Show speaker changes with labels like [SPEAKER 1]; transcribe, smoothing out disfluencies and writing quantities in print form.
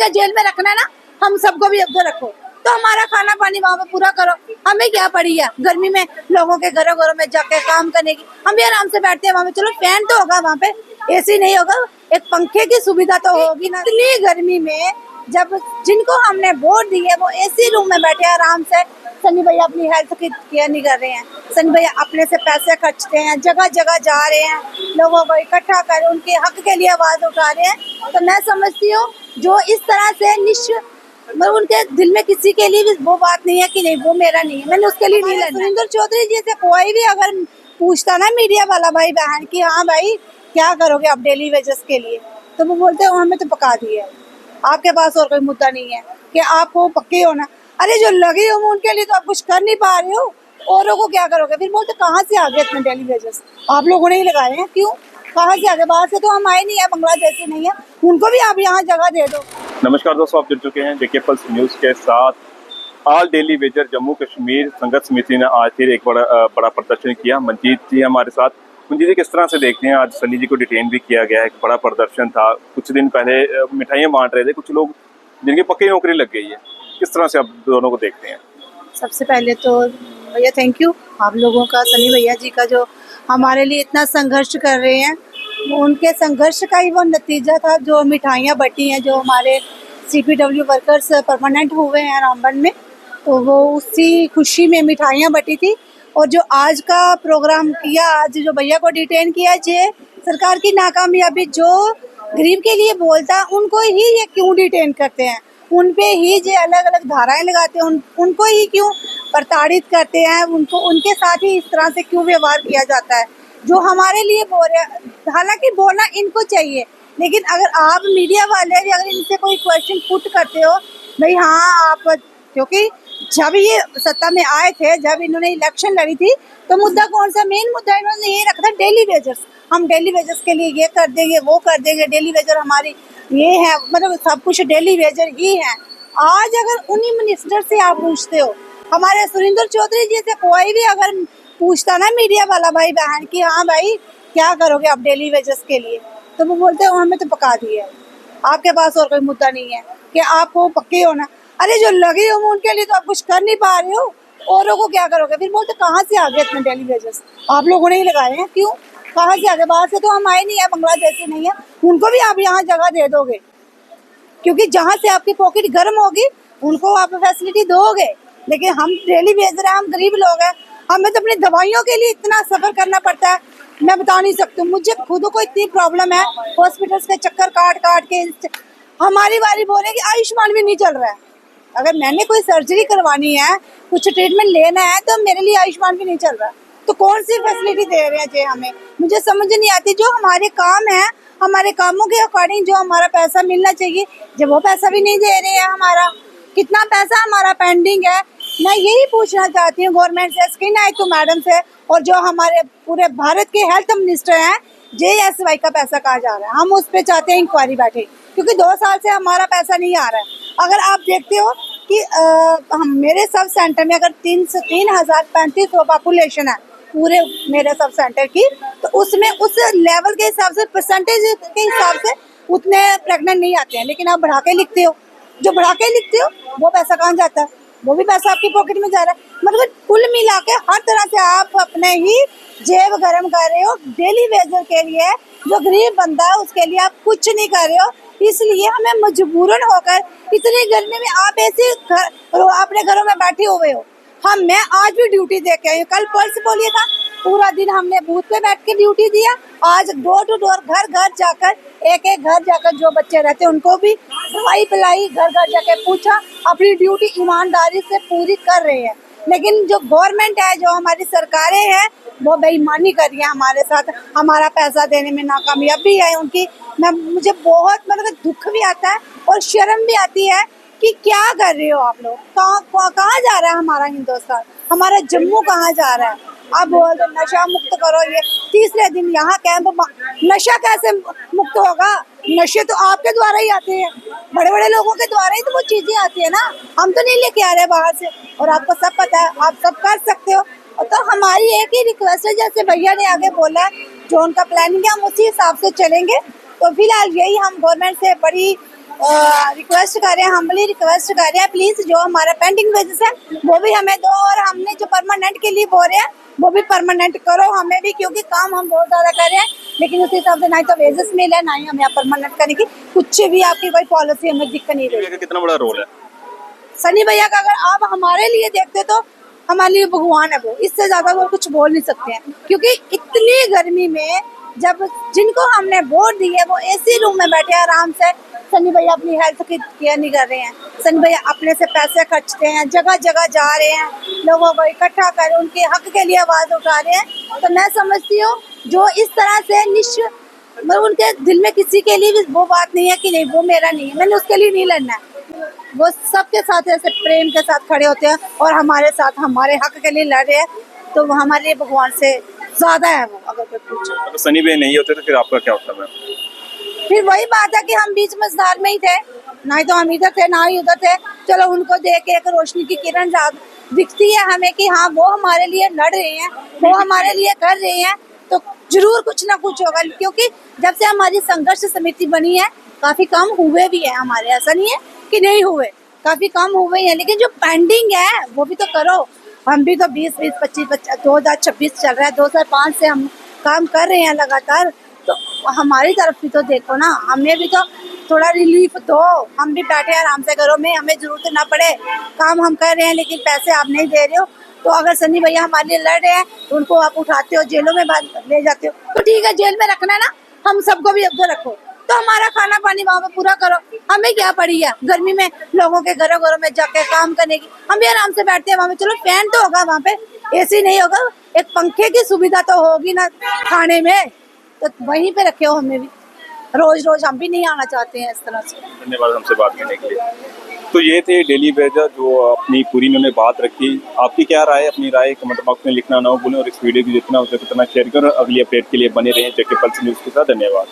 [SPEAKER 1] मुझे जेल में रखना है ना, हम सबको भी उधर रखो, तो हमारा खाना पानी वहाँ पे पूरा करो। हमें क्या पड़ी है गर्मी में लोगों के घरों घरों में जाके काम करने की। हम भी आराम से बैठते हैं वहाँ पे, चलो फैन तो होगा वहाँ पे, एसी नहीं होगा, एक पंखे की सुविधा तो होगी ना। इतनी गर्मी में जब जिनको हमने वोट दी है वो एसी रूम में बैठे आराम से, सनी भैया अपनी हेल्थ की केयर नहीं कर रहे हैं। सनी भैया अपने से पैसे खर्चते हैं, जगह जगह जा रहे हैं, लोगों को इकट्ठा कर उनके हक के लिए आवाज उठा रहे हैं। तो मैं समझती हूँ जो इस तरह से मैं उनके दिल में किसी के लिए भी वो बात नहीं है कि नहीं वो मेरा नहीं है, मैंने उसके लिए नहीं लड़ना। सुरेंद्र चौधरी जी से कोई भी अगर पूछता ना मीडिया वाला भाई बहन कि हाँ भाई क्या करोगे आप डेली वेजेस के लिए, तो वो बोलते हैं हमें तो पका दिए, आपके पास और कोई मुद्दा नहीं है कि आपको पक्के होना। अरे जो लगे हो उनके लिए तो आप कुछ कर नहीं पा रहे हो, औरों को क्या करोगे? फिर बोलते कहाँ से आ गए इतने डेली वेजेस, आप लोगों ने ही लगाए हैं, क्यों कहाँ से आ गए? बाहर से तो हम आए नहीं है, बांग्लादेश से नहीं है, उनको भी आप यहाँ जगह दे दो।
[SPEAKER 2] नमस्कार दोस्तों, आप जुड़ चुके हैं जेके पल्स न्यूज़ के साथ। All daily Vaser Jammu Kashmir संघर्ष समिति ने आज फिर एक बड़ा प्रदर्शन किया। मंजीत जी हमारे साथ। मंजीत जी, किस तरह से देखते हैं, आज सनी जी को डिटेन भी किया गया है, एक बड़ा प्रदर्शन था, कुछ दिन पहले मिठाइयाँ बांट रहे थे कुछ लोग जिनकी पक्की नौकरी लग गई है, किस तरह से आप दोनों को देखते हैं?
[SPEAKER 1] सबसे पहले तो भैया थैंक यू आप लोगों का, सनी भैया जी का, जो हमारे लिए इतना संघर्ष कर रहे हैं। उनके संघर्ष का ही वो नतीजा था जो मिठाइयाँ बटी हैं, जो हमारे CPW वर्कर्स परमानेंट हुए हैं रामबन में, तो वो उसी खुशी में मिठाइयाँ बटी थी। और जो आज का प्रोग्राम किया, आज जो भैया को डिटेन किया, ये सरकार की नाकामयाबी, जो गरीब के लिए बोलता उनको ही ये क्यों डिटेन करते हैं, उन पे ही जो अलग अलग धाराएं लगाते हैं, उनको ही क्यों प्रताड़ित करते हैं, उनको उनके साथ ही इस तरह से क्यों व्यवहार किया जाता है। जो हमारे लिए बोल रहे हैं, हालांकि बोलना इनको चाहिए, लेकिन अगर आप मीडिया वाले भी अगर इनसे कोई क्वेश्चन पुट करते हो, भाई हाँ आप, क्योंकि जब ये सत्ता में आए थे, जब इन्होंने इलेक्शन लड़ी थी, तो मुद्दा कौन सा मेन मुद्दा इन्होंने ये रखा था, डेली वेजर्स। हम डेली वेजर्स के लिए ये कर देंगे, वो कर देंगे, डेली वेजर हमारी ये है, मतलब सब कुछ डेली वेजर ही है। आज अगर उन्हीं मिनिस्टर से आप पूछते हो, हमारे सुरेंद्र चौधरी जी से कोई भी अगर पूछता ना मीडिया वाला भाई बहन कि हाँ भाई क्या करोगे आप डेली वेजेस के लिए, तो वो बोलते हैं हमें तो पका दिए, आपके पास और कोई मुद्दा नहीं है कि आपको पक्के होना। अरे जो लगे हो उनके लिए तो आप कुछ कर नहीं पा रहे हो, औरों को क्या करोगे? फिर बोलते कहाँ से आ गए इतने डेली वेजेस, आप लोगों ने ही लगाए हैं, क्यों कहाँ से आ गए? बाहर से तो हम आए नहीं है, बांग्लादेश से नहीं है, उनको भी आप यहाँ जगह दे दोगे, क्योंकि जहाँ से आपकी पॉकेट गर्म होगी उनको आप फैसिलिटी दोगे। लेकिन हम डेली वेजर हैं, हम गरीब लोग हैं, हमें तो अपनी दवाइयों के लिए इतना सफर करना पड़ता है, मैं बता नहीं सकती। मुझे खुद को इतनी प्रॉब्लम है, हॉस्पिटल्स के चक्कर काट काट के हमारी बारी बोले कि आयुष्मान भी नहीं चल रहा है। अगर मैंने कोई सर्जरी करवानी है, कुछ ट्रीटमेंट लेना है, तो मेरे लिए आयुष्मान भी नहीं चल रहा, तो कौन सी फैसिलिटी दे रहे हैं जी हमें? मुझे समझ नहीं आती। जो हमारे काम है, हमारे कामों के अकॉर्डिंग जो हमारा पैसा मिलना चाहिए, जब वो पैसा भी नहीं दे रहे हैं, हमारा कितना पैसा हमारा पेंडिंग है। मैं यही पूछना चाहती हूँ गवर्नमेंट से, स्किन नायक मैडम से, और जो हमारे पूरे भारत के हेल्थ मिनिस्टर हैं, JSY का पैसा कहाँ जा रहा है? हम उस पर चाहते हैं इंक्वायरी बैठे, क्योंकि 2 साल से हमारा पैसा नहीं आ रहा है। अगर आप देखते हो कि हम मेरे सब सेंटर में अगर 3035 पॉपुलेशन है पूरे मेरे सब सेंटर की, तो उसमें उस लेवल के हिसाब से, परसेंटेज के हिसाब से उतने प्रेग्नेंट नहीं आते हैं। लेकिन आप बढ़ा के लिखते हो, जो बढ़ा के लिखते हो वो पैसा कहाँ जाता है? वो भी पैसा आपकी पॉकेट में जा रहा है। मतलब कुल मिला के हर तरह से आप अपने ही जेब गर्म कर रहे हो। डेली वेजर के लिए जो गरीब बंदा है उसके लिए आप कुछ नहीं कर रहे हो। इसलिए हमें मजबूरन होकर इतनी गर्मी में आप ऐसे अपने घरों में बैठे हुए हो। मैं आज भी ड्यूटी दे के आई हूँ, कल पर्स बोलिए था, पूरा दिन हमने बूथ पे बैठ के ड्यूटी दिया। आज डोर टू डोर, घर घर जाकर, एक एक घर जाकर जो बच्चे रहते हैं उनको भी दवाई पिलाई, घर घर जाके पूछा, अपनी ड्यूटी ईमानदारी से पूरी कर रहे हैं। लेकिन जो गवर्नमेंट है, जो हमारी सरकारें हैं, वो बेईमानी कर रही है हमारे साथ, हमारा पैसा देने में नाकामयाबी है उनकी। मुझे बहुत मतलब दुख भी आता है और शर्म भी आती है कि क्या कर रहे हो आप लोग, कहाँ जा रहा है हमारा हिंदुस्तान, हमारा जम्मू कहाँ जा रहा है? आप बोल दो नशा मुक्त करो, ये तीसरे दिन यहाँ कैंप, नशा कैसे मुक्त होगा? नशे तो आपके द्वारा ही आते हैं, बड़े बड़े लोगों के द्वारा ही तो वो चीजें आती है ना, हम तो नहीं लेके आ रहे बाहर से, और आपको सब पता है, आप सब कर सकते हो। तो हमारी एक ही रिक्वेस्ट है, जैसे भैया ने आगे बोला, जो उनका प्लानिंग है हम उसी हिसाब से चलेंगे। तो फिलहाल यही हम गवर्नमेंट से बड़ी रिक्वेस्ट कर रहे हैं, हम्बली रिक्वेस्ट कर रहे हैं, प्लीज जो हमारा पेंडिंग वेजेस है वो भी हमें दो, और हमने जो परमानेंट के लिए बोल रहे हैं वो भी परमानेंट करो हमें भी, क्योंकि काम हम बहुत ज्यादा कर रहे हैं, लेकिन उस हिसाब से ना ही तो वेजेस मिले ना ही हमें परमानेंट करने की कुछ भी आपकी कोई पॉलिसी हमें दिख नहीं रही।
[SPEAKER 2] का कितना बड़ा रोल है?
[SPEAKER 1] सनी भैया का अगर आप हमारे लिए देखते तो हमारे लिए भगवान है वो, इससे ज्यादा वो कुछ बोल नहीं सकते हैं, क्योंकि इतनी गर्मी में जब जिनको हमने वोट दिए वो एसी रूम में बैठे आराम से, सनी भैया अपनी हेल्थ की केयर नहीं कर रहे हैं। सनी भैया अपने से पैसे खर्चते हैं, जगह जगह जा रहे हैं, लोगों को इकट्ठा कर उनके हक के लिए आवाज उठा रहे हैं। तो मैं समझती हूँ जो इस तरह से मतलब उनके दिल में किसी के लिए भी वो बात नहीं है कि नहीं वो मेरा नहीं है, मैंने उसके लिए नहीं लड़ना है। वो सबके साथ ऐसे प्रेम के साथ खड़े होते हैं और हमारे साथ हमारे हक के लिए लड़ रहे हैं, तो वो हमारे लिए भगवान से ज्यादा है वो। अगर कोई पूछे
[SPEAKER 2] अगर सनी भाई नहीं होते तो फिर आपका क्या होता है?
[SPEAKER 1] फिर वही बात है कि हम बीच मझधार में ही थे, ना ही तो हम इधर थे ना ही उधर थे। चलो उनको देख के एक रोशनी की किरण दिखती है हमें कि हाँ वो हमारे लिए लड़ रहे हैं, वो हमारे लिए कर रहे हैं, तो जरूर कुछ ना कुछ होगा। क्योंकि जब से हमारी संघर्ष समिति बनी है काफी काम हुए भी है हमारे, ऐसा नहीं है कि नहीं हुए, काफी काम हुए हैं, लेकिन जो पेंडिंग है वो भी तो करो। हम भी तो 2026 चल रहा है, 2005 से हम काम कर रहे हैं लगातार, तो हमारी तरफ भी तो देखो ना, हमें भी तो थोड़ा रिलीफ दो। हम भी बैठे आराम से घरों में, हमें जरूरत ना पड़े, काम हम कर रहे हैं लेकिन पैसे आप नहीं दे रहे हो। तो अगर सनी भैया हमारे लिए लड़ रहे हैं तो उनको आप उठाते हो जेलों में ले जाते हो, तो ठीक है जेल में रखना है ना, हम सबको भी उधर रखो, तो हमारा खाना पानी वहाँ पे पूरा करो। हमें क्या पड़ी है गर्मी में लोगों के घरों घरों में जाके काम करने की, हम भी आराम से बैठते हैं वहाँ पे। चलो फैन तो होगा वहाँ पे, एसी नहीं होगा, एक पंखे की सुविधा तो होगी ना खाने में, तो वहीं पे रखे हो हमें भी। रोज रोज हम भी नहीं आना चाहते हैं इस तरह से।
[SPEAKER 2] धन्यवाद हमसे बात करने के लिए। तो ये थे डेली वेजर जो अपनी पूरी इन्होंने बात रखी। आपकी क्या राय है? अपनी राय कमेंट बॉक्स में लिखना ना भूलें और इस वीडियो को जितना हो सके उतना शेयर करें। अगली अपडेट के लिए बने रहें जेके पल्स न्यूज़ के साथ। धन्यवाद।